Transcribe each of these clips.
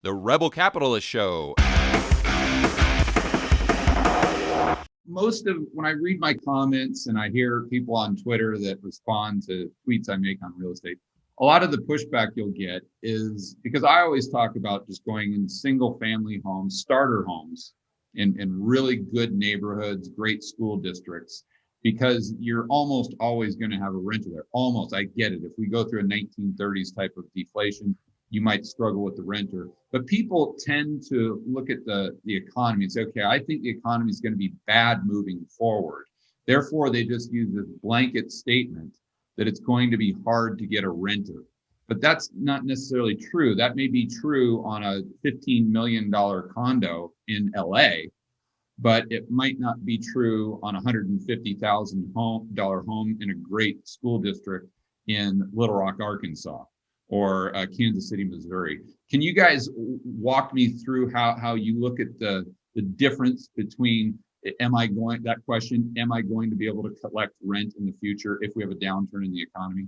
The Rebel Capitalist Show. Most of when I read my comments and I hear people on Twitter that respond to tweets I make on real estate, a lot of the pushback you'll get is because I always talk about just going in single family homes, starter homes in really good neighborhoods, great school districts, because you're almost always going to have a renter there. Almost, I get it. If we go through a 1930s type of deflation, you might struggle with the renter. But people tend to look at the economy and say, okay, I think the economy is going to be bad moving forward. Therefore, they just use this blanket statement that it's going to be hard to get a renter. But that's not necessarily true. That may be true on a $15 million condo in LA, but it might not be true on a $150,000 home in a great school district in Little Rock, Arkansas, or Kansas City, Missouri. Can you guys walk me through how you look at the difference between, am I going to be able to collect rent in the future if we have a downturn in the economy?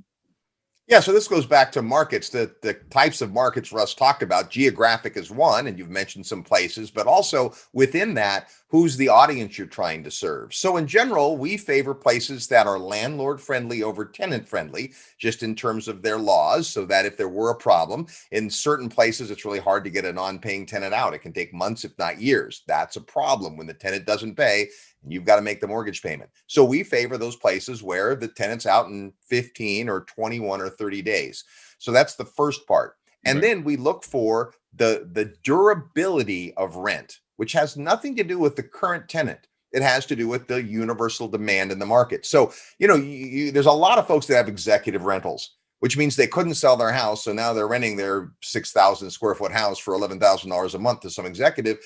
Yeah, so this goes back to markets, the types of markets Russ talked about. Geographic is one, and you've mentioned some places, but also within that, who's the audience you're trying to serve? So in general, we favor places that are landlord friendly over tenant friendly, just in terms of their laws, so that if there were a problem, in certain places, it's really hard to get a non-paying tenant out. It can take months, if not years. That's a problem when the tenant doesn't pay. You've got to make the mortgage payment. So we favor those places where the tenant's out in 15 or 21 or 30 days. So that's the first part. And then we look for the durability of rent, which has nothing to do with the current tenant. It has to do with the universal demand in the market. So, there's a lot of folks that have executive rentals, which means they couldn't sell their house. So now they're renting their 6,000 square foot house for $11,000 a month to some executive.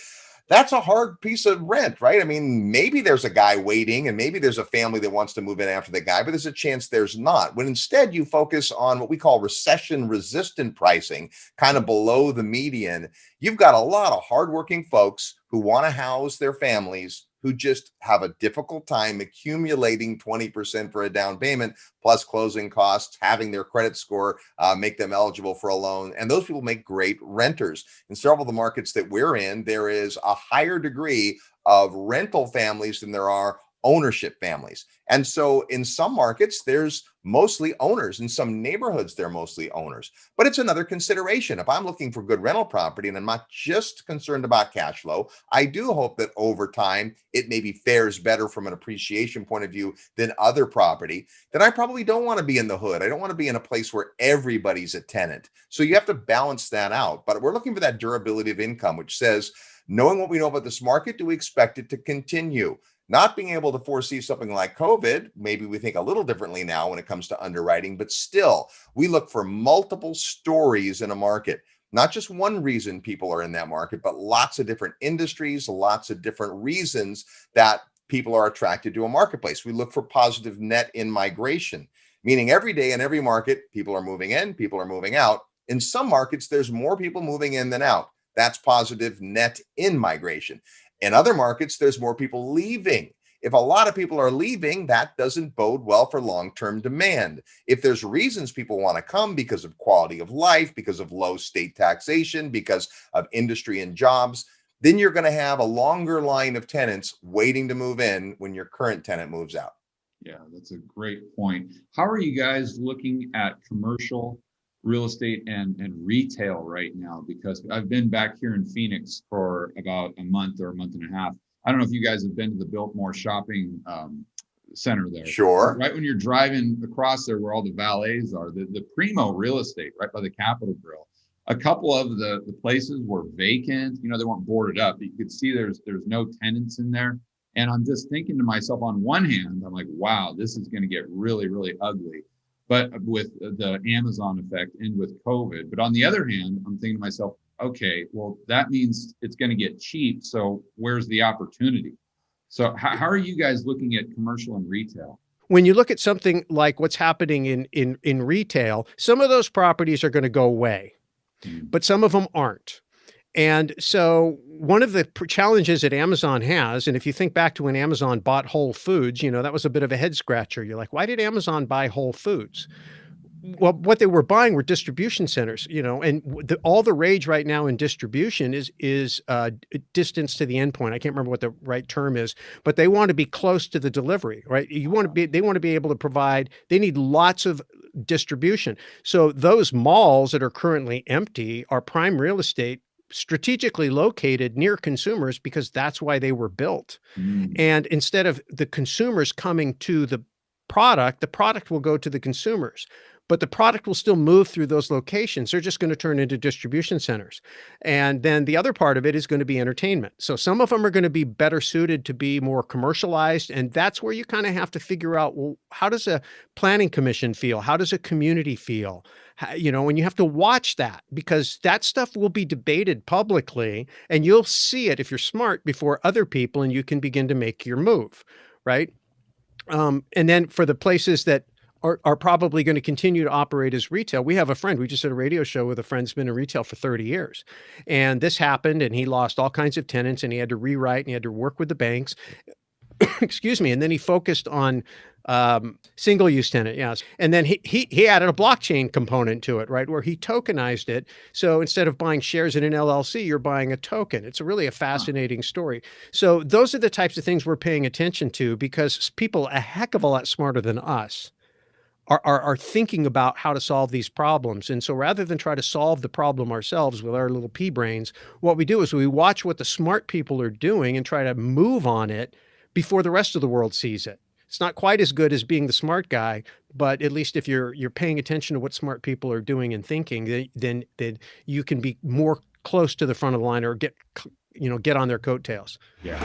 That's a hard piece of rent, right? I mean, maybe there's a guy waiting and maybe there's a family that wants to move in after the guy, but there's a chance there's not. When instead you focus on what we call recession resistant pricing, kind of below the median, you've got a lot of hardworking folks who want to house their families who just have a difficult time accumulating 20% for a down payment, plus closing costs, having their credit score make them eligible for a loan. And those people make great renters. In several of the markets that we're in, there is a higher degree of rental families than there are ownership families. And so in some markets, there's mostly owners. In some neighborhoods, they're mostly owners. But it's another consideration. If I'm looking for good rental property and I'm not just concerned about cash flow, I do hope that over time it maybe fares better from an appreciation point of view than other property, then I probably don't want to be in the hood. I don't want to be in a place where everybody's a tenant. So you have to balance that out. But we're looking for that durability of income, which says, knowing what we know about this market, do we expect it to continue? Not being able to foresee something like COVID, maybe we think a little differently now when it comes to underwriting, but still, we look for multiple stories in a market. Not just one reason people are in that market, but lots of different industries, lots of different reasons that people are attracted to a marketplace. We look for positive net in migration, meaning every day in every market, people are moving in, people are moving out. In some markets, there's more people moving in than out. That's positive net in migration. In other markets, there's more people leaving. If a lot of people are leaving, that doesn't bode well for long-term demand. If there's reasons people want to come because of quality of life, because of low state taxation, because of industry and jobs, then you're going to have a longer line of tenants waiting to move in when your current tenant moves out. Yeah, that's a great point. How are you guys looking at commercial real estate and retail right now? Because I've been back here in Phoenix for about a month or a month and a half. I don't know if you guys have been to the Biltmore shopping center there. Sure. Right when you're driving across there where all the valets are, the primo real estate right by the Capitol Grill. A couple of the places were vacant. They weren't boarded up, but you could see there's no tenants in there. And I'm just thinking to myself, on one hand, I'm like, wow, this is going to get really, really ugly. But with the Amazon effect and with COVID. But on the other hand, I'm thinking to myself, okay, well, that means it's going to get cheap. So where's the opportunity? So how are you guys looking at commercial and retail? When you look at something like what's happening in retail, some of those properties are going to go away, but some of them aren't. And so one of the challenges that Amazon has, and if you think back to when Amazon bought Whole Foods, that was a bit of a head scratcher. You're like, why did Amazon buy Whole Foods? well, what they were buying were distribution centers, and all the rage right now in distribution is distance to the endpoint. I can't remember what the right term is, but they want to be close to the delivery, right? They want to be able to provide. They need lots of distribution. So those malls that are currently empty are prime real estate, strategically located near consumers, because that's why they were built. And instead of the consumers coming to the product will go to the consumers, but the product will still move through those locations. They're just going to turn into distribution centers. And then the other part of it is going to be entertainment. So some of them are going to be better suited to be more commercialized. And that's where you kind of have to figure out, well, how does a planning commission feel? How does a community feel? And you have to watch that, because that stuff will be debated publicly, and you'll see it if you're smart before other people, and you can begin to make your move, right? And then for the places that are probably going to continue to operate as retail. We have a friend, we just did a radio show with a friend who's been in retail for 30 years. And this happened, and he lost all kinds of tenants, and he had to rewrite, and he had to work with the banks. Excuse me. And then he focused on single-use tenant, yes. And then he added a blockchain component to it, right, where he tokenized it. So instead of buying shares in an LLC, you're buying a token. It's really a fascinating story. So those are the types of things we're paying attention to, because people a heck of a lot smarter than us are thinking about how to solve these problems. And so rather than try to solve the problem ourselves with our little pea brains, what we do is we watch what the smart people are doing and try to move on it before the rest of the world sees it. It's not quite as good as being the smart guy, but at least if you're paying attention to what smart people are doing and thinking, then you can be more close to the front of the line, or get on their coattails. Yeah.